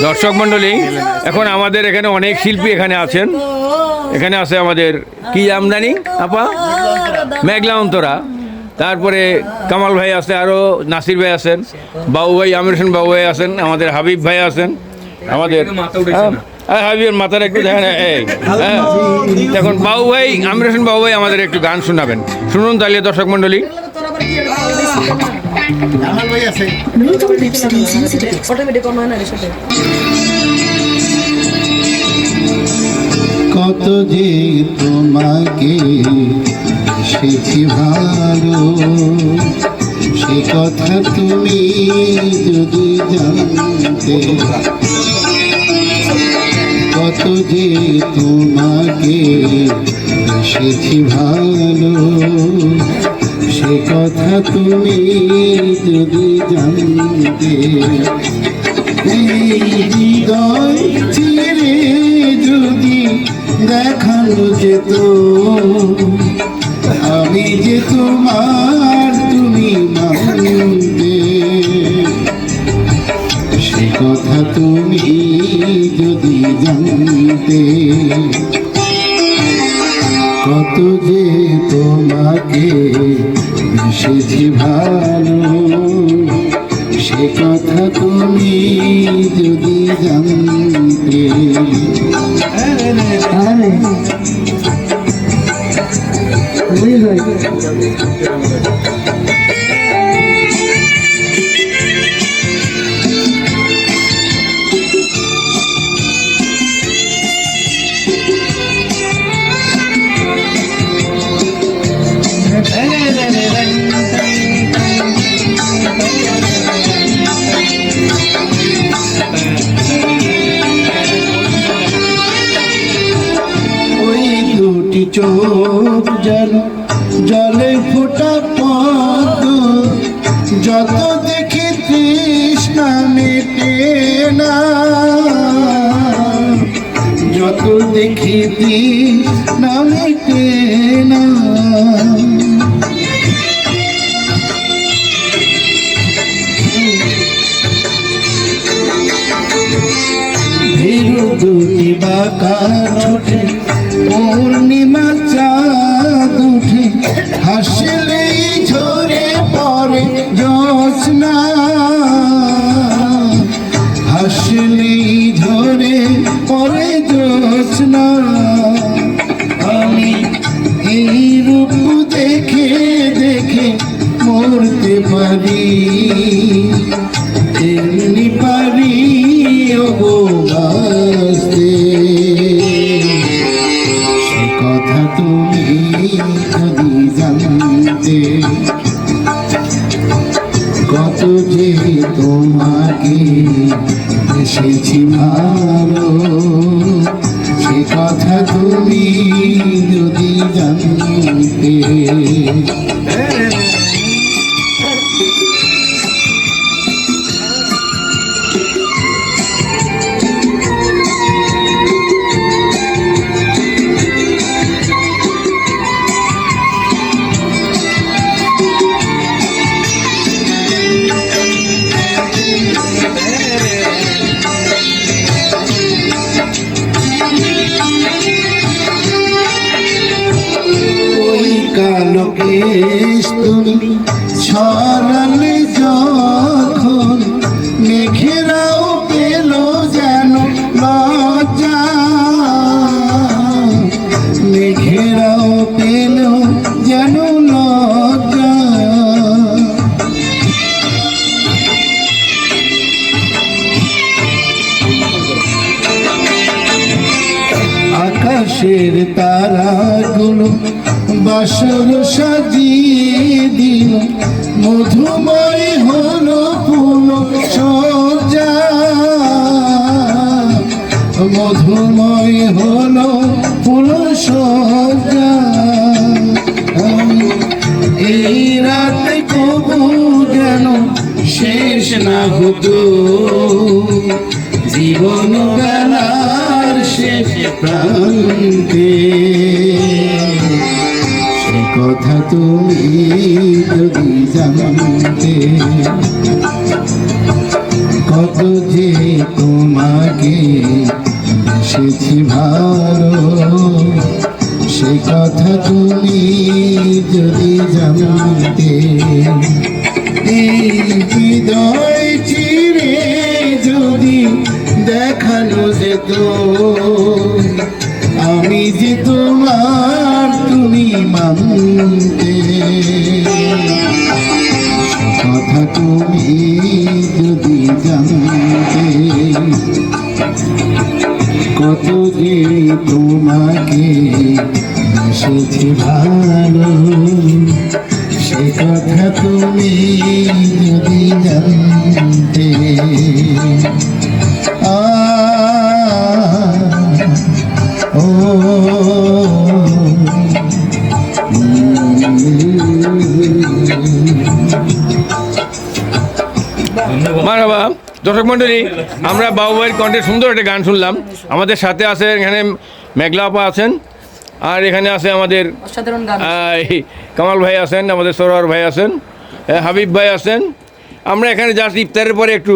দর্শক মণ্ডলী, এখন আমাদের এখানে অনেক শিল্পী এখানে আছেন। এখানে আছে আমাদের কি আমদানি আপা, মেঘলা অন্তরা, তারপরে কামাল ভাই আছে, আরও নাসির ভাই আছেন, বাবু ভাই, আমির হোসেন বাবু ভাই আছেন, আমাদের হাবিব ভাই আছেন, আমাদের হাবিবের মাথার একটু দেখেন। এই এখন বাবু ভাই, আমির হোসেন বাবু ভাই আমাদের একটু গান শোনাবেন। শুনুন তাহলে দর্শক মণ্ডলী। কত যে তোমাকে এসেছি ভালো, সে কথা তুমি যদি জানতে। কত যে তোমাকে এসেছি ভালো, সে কথা তুমি যদি জানতে। হৃদয় চিরে যদি দেখানো যেত আমি যে তোমার, তুমি মানবে। সে কথা তুমি যদি জানতে। কত যে তোমাকে এসেছি ভালো, সে কথা তুমি যদি জানতে। চোখ যেন জলে ফোটা পদ্ম, যত দেখি তৃষ্ণা মেটে না, যত দেখি তৃষ্ণা মেটে না। দুটি বাঁকা ঠোঁটে পূর্ণিমা চাঁদ উঠে, হাসলেই ঝরে পড়ে জ্যোৎস্না, হাসলেই ঝরে পড়ে জ্যোৎস্না। আমি এই রূপ দেখে দেখে মরতে পারি, এমনি পারি ওগো বাঁচতে। সে কথা তুমি যদি জানতে। কত যে তোমাকে এসেছি ভালো, সে কথা তুমি যদি জানতে। কালো কেশ তুমি ছড়ালে যখন, মেঘেরাও পেল যেন লজ্জা, মেঘেরাও পেল যেন লজ্জা। আকাশের তারাগুলো বাসর সাজিয়ে দিল, মধুময় হলো ফুল সজ্জা, মধুময় হলো ফুল সজ্জা। এই রাতে কবু যেন শেষ না হতো, জীবন বেলার শেষ প্রান্তে। সে কথা তুমি যদি জানতে। কত যে তোমাকে বেসেছি ভালো, সে কথা তুমি যদি জানতে। এই হৃদয় চিরে যদি দেখানো যেত আমি যে তোমার, তুমি মানতে। কথা তুমি যদি জানতে, কত যে তোমাকে বেসেছি ভালো, সে কথা তুমি যদি জানতে। ও মারহাবা দর্শক মণ্ডলী, আমরা বাবু ভাইয়ের কণ্ঠে সুন্দর একটা গান শুনলাম। আমাদের সাথে আছে এখানে মেঘলা আপা আছেন, আর এখানে আছে আমাদের অসাধারণ গান। কামাল ভাই আছেন, আমাদের সরোয়ার ভাই আছেন, হাবিব ভাই আছেন। আমরা এখানে জাস্ট ইফতারের পরে একটু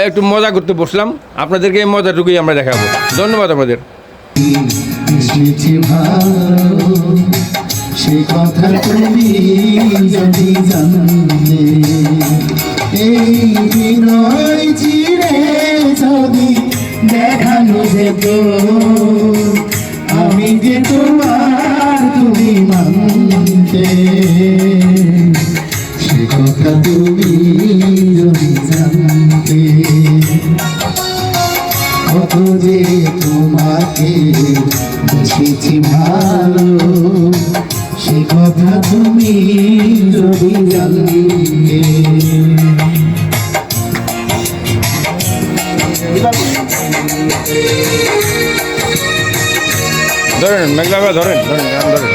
একটু মজা করতে বসলাম, আপনাদেরকে এই মজাটুকুই আমরা দেখাবো। ধন্যবাদ আমাদের। বেসেছি ভালো, সে কথা তুমি যদি জানতে। এই বিনয় চিরে যদি দেখানো যেত আমি যে তোমার, তুমি মানতে। সে কথা তুমি যদি জানতে, কত যে তোমাকে বেসেছি ভালো, সে কথা তুমি যদি জানতে। ধরেন মেঘলা ভাই, ধরেন ধরেন গান ধরেন।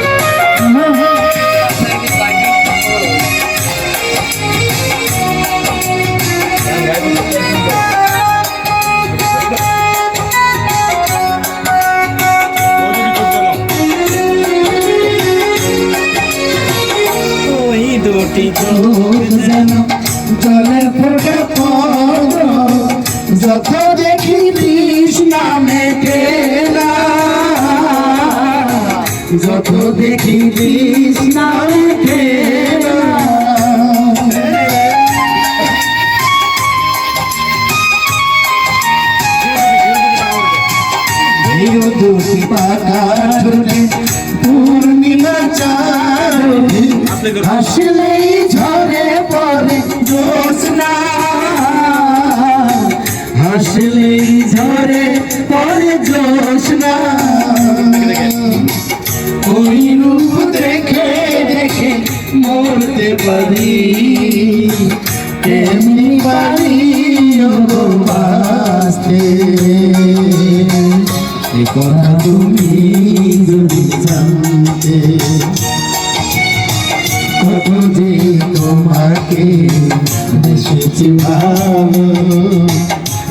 ওই দুটি চোখ যেন জলে ফোটে পদ্ম, যত দেখি তৃষ্ণা মেটে না, যত দেখি তৃষ্ণা মেটে না। দুটি পাকা ঝুলে পূর্ণিমা চাঁদে, হাসলেই ঝরে পড়ে জ্যোৎস্না, হাসলেই ঝরে পড়ে জ্যোৎস্না। ওই রূপ দেখে দেখে মরতে পারি, এমনি পারি বাঁচতে। এ কথা তুমি যদি জানতে, কত যে তোমাকে বেসেছি ভালো,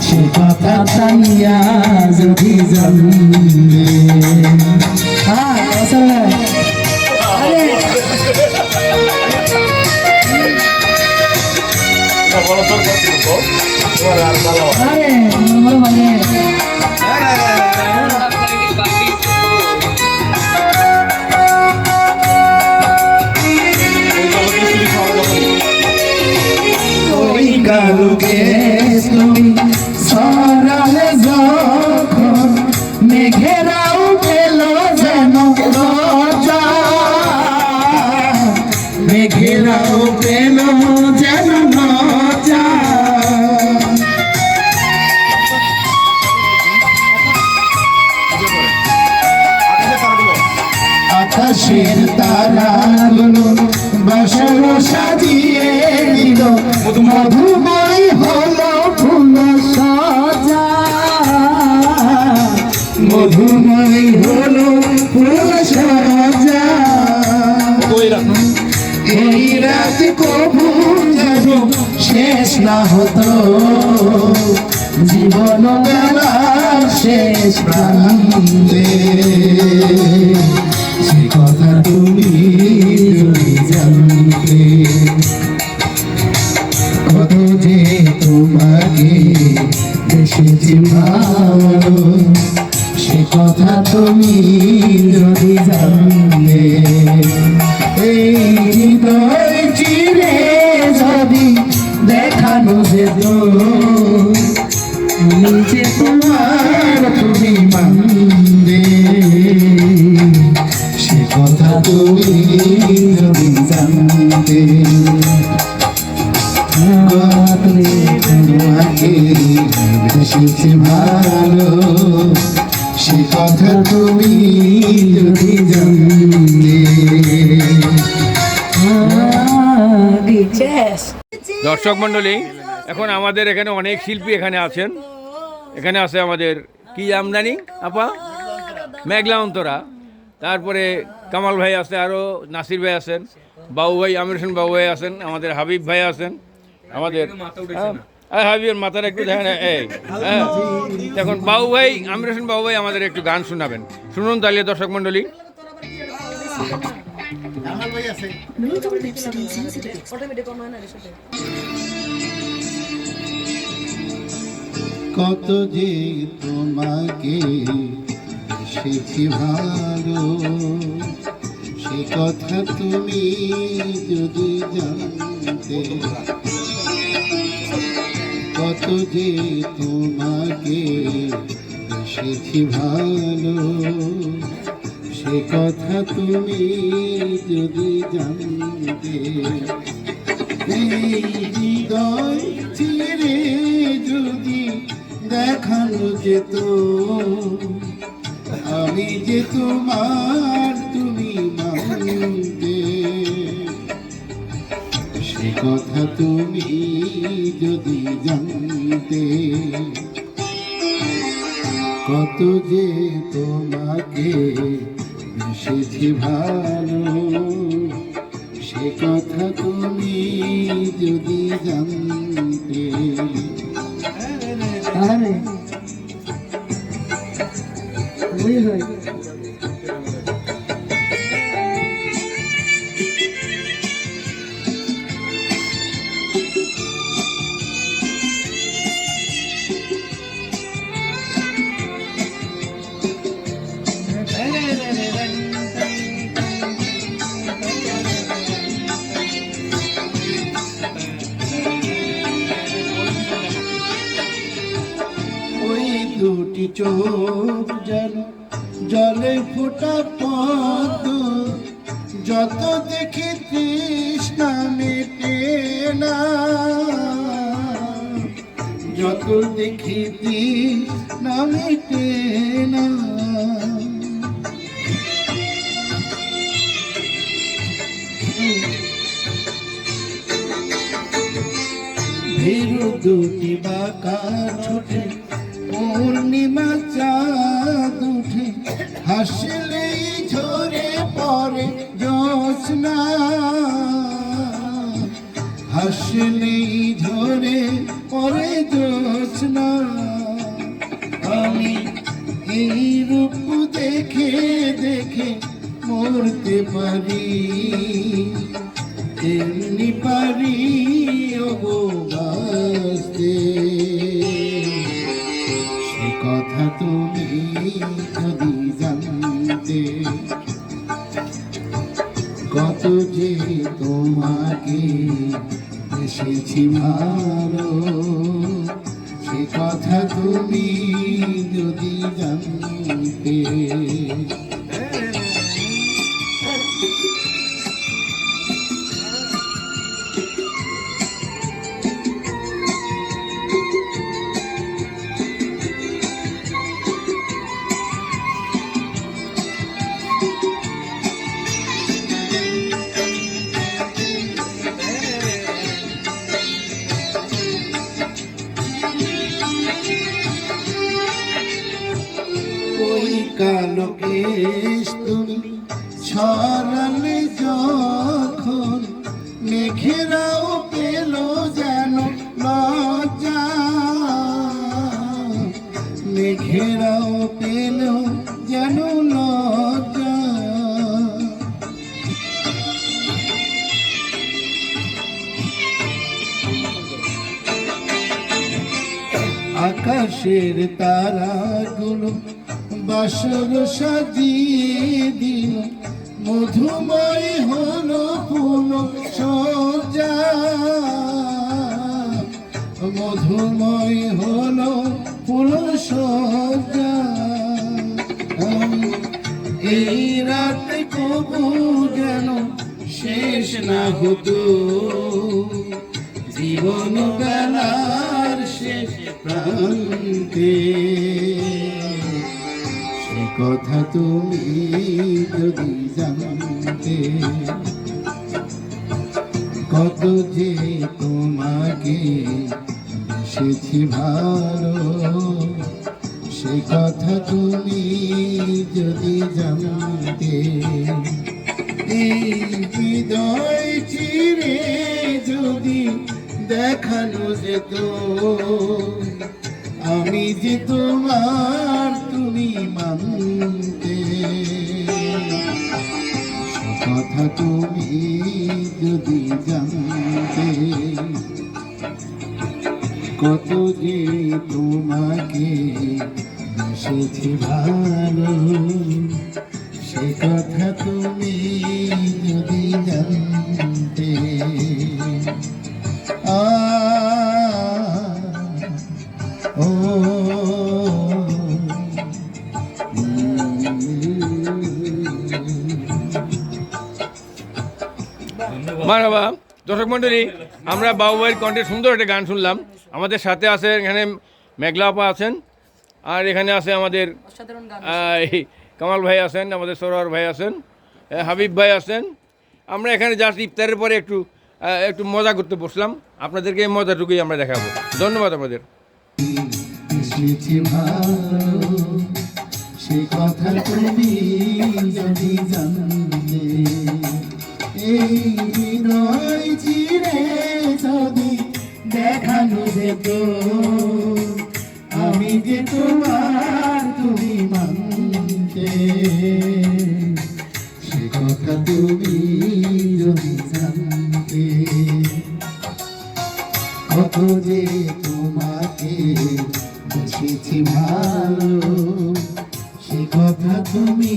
সে কথা তাইয়া যদি জানতে। কালুকে তুমি সরালে যখন, মেঘেরাও পেল যেন লজ্জা, মেঘেরাও পেল যেন লজ্জা। আকাশের তারাগুলো বাসর সাজিয়ে দিল, মধুময় হলো ফুল সজা, মধুময় হলো ফুল সজা। এই রাত কবু যেন শেষ না হতো, জীবন বেলার শেষ প্রান্তে। সে কথা তুমি যদি জানতে, কত যে তোমাকে ভালো সে কথা তুমি যদি জানলে এই হৃদয় চিরে যদি দেখানো যেত আমি যে তোমার তুমি মানবে সে কথা তুমি যদি জানতে তোমাকে বেশি ভালো সে কথা তুমি যদি জানতে দর্শক মণ্ডলী, এখন আমাদের এখানে অনেক শিল্পী এখানে আছেন। এখানে আছে আমাদের কি আমদানি আপা, মেঘলা অন্তরা, তারপরে কামাল ভাই আছে, আরও নাসির ভাই আছেন, বাবু ভাই আমির হোসেন বাবু ভাই আছেন, আমাদের হাবিব ভাই আছেন, আমাদের হাবিবের মাথার একটু দেখেন এই হ্যাঁ। এখন বাবু ভাই আমির হোসেন বাবু ভাই আমাদের একটু গান শোনাবেন, শুনুন তাহলে দর্শক মণ্ডলী। কত যে তোমাকে বেশি ভালো সে কথা তুমি যদি জানতে কত যে তোমাকে বেশি ভালো সে কথা তুমি যদি জানতে এই হৃদয় চিরে যদি দেখানো যেত আমি যে তোমার তুমি মানবে সে কথা তুমি যদি জানতে কত যে তোমাকে বেশি ভালো সে কথা তুমি যদি জানতে দুটি চোখ যেন জলে ফোটা পদ্ম যত দেখি তৃষ্ণা মেটে না যত দেখি তৃষ্ণা মেটে না ভীরু দুটি বাঁকা ছোটে পূর্ণিমা চাঁদ উঠে হাসলেই ঝরে পড়ে জ্যোৎস্না হাসলেই ঝরে পড়ে জ্যোৎস্না আমি এই রূপ দেখে দেখে মরতে পারি তেমনি পারি ওগো বাঁচতে কথা তুমি যদি জানতে কত যে তোমাকে এসেছি ভালো সে কথা তুমি যদি জানতে কালো কেশ তুমি ছড়ালে যখন মেঘেরাও পেল যেন লজ্জা মেঘেরাও পেল যেন লজ্জা আকাশ আকাশের তারাগুলো বাসর সাজিয়ে দিল, মধুময় হলো ফুল সজ্জা, মধুময় হলো ফুল সজ্জা। এই রাত কবু যেন শেষ না হতো, জীবন বেলার শেষ প্রান্তে। সে কথা তুমি যদি জানতে, কত যে তোমাকে বেসেছি ভালো, সে কথা তুমি যদি জানতে। এই হৃদয় চিরে যদি দেখানো যেত, আমি যে তোমার তুমি মানতে। সে কথা তুমি যদি জানতে, কত যে তোমাকে বেসেছি ভালো, সে কথা তুমি যদি জানতে। ও মারহাবা দর্শক মণ্ডলী, আমরা বাবু ভাইয়ের কণ্ঠে সুন্দর একটা গান শুনলাম। আমাদের সাথে আছে এখানে মেঘলা আপা আছেন, আর এখানে আছে আমাদের এই কামাল ভাই আছেন, আমাদের সরোয়ার ভাই আছেন, হাবিব ভাই আছেন। আমরা এখানে জাস্ট ইফতারের পরে একটু মজা করতে বসলাম, আপনাদেরকে এই মজাটুকুই আমরা দেখাবো। ধন্যবাদ আমাদের। বেসেছি ভালো, সে কথা তুমি যদি জানতে। এই হৃদয় চিরে যদি দেখানো যেত, আমি যে তোমার তুমি মানতে। সে কথা তুমি যদি জানতে, কত যে তোমাকে বেসেছি ভালো, সে কথা তুমি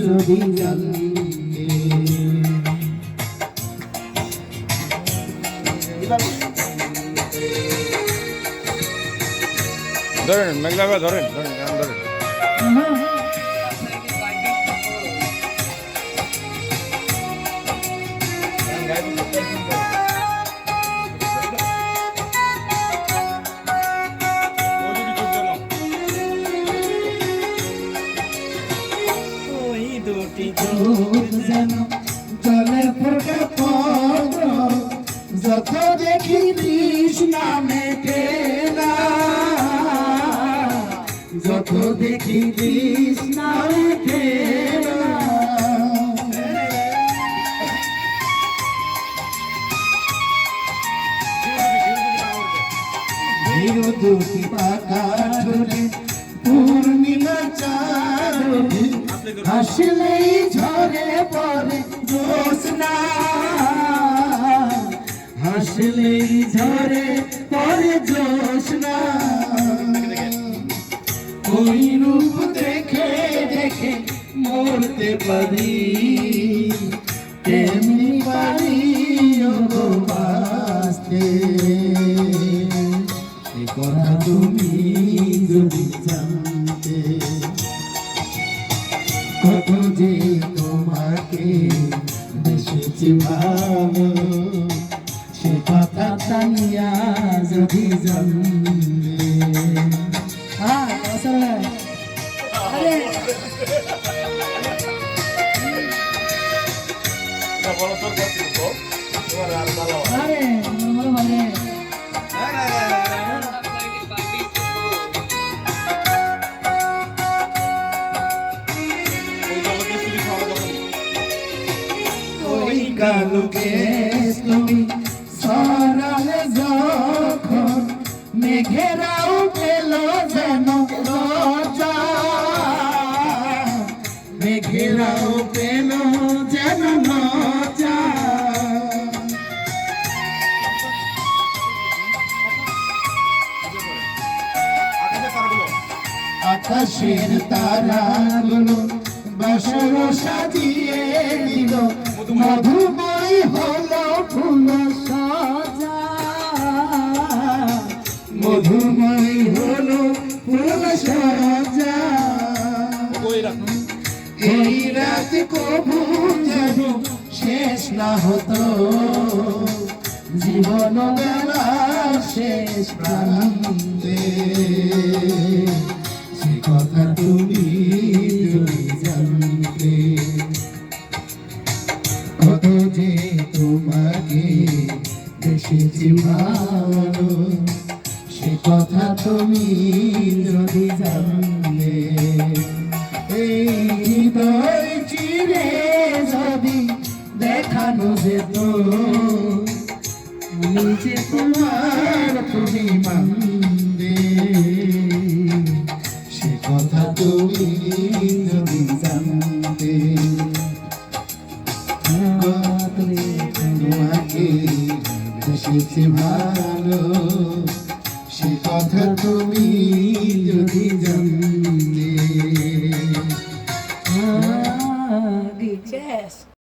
যদি জানতে। ধরেন মেঘলা ভাই, ধরেন ধরেন গান ধরেন। ওই দুটি চোখ যেন জলের ফোঁটা পড়ল, যত দেখি তৃষ্ণা মেটে না, যত দেখি তৃষ্ণা মেটে না। ধীর দুটি পাকা ঠোঁটে পূর্ণিমা চাঁদ, হাসলেই ঝরে পড়ে জ্যোৎস্না, হাসলেই ঝরে পড়ে জ্যোৎস্না। ওই রূপ দেখে দেখে মরতে পারি, তেমনি পারি গো বাঁচতে। সে কথা তুমি যদি জানতে, কত যে তোমাকে বেসেছি ভালো, সে কথা তানিয়া যদি জানতে। ওই কালো কেশ তুমি সরালে যখন, মেঘেরাও পেল যেন লজ্জা, মেঘেরাও পেল যেন লজ্জা। আকাশের তারাগুলো বাসর সাজিয়ে দিল মধুময় হলো ফুল সাজা মধুময় হলো ফুল সাজা এই রাত কবু যেন শেষ না হতো জীবন বেলা শেষ প্রান্তে সে কথা তুমি যদি জানতে কত যে তোমাকে বেশি ভালো সে কথা তুমি যদি জানতে এই হৃদয় চিরে যদি দেখানো যেত নিজে তোমার তুমি মানবে সে কথা তুমি যদি জানতে তোমাকে বেশি ভালো সে কথা তুমি যদি জানতে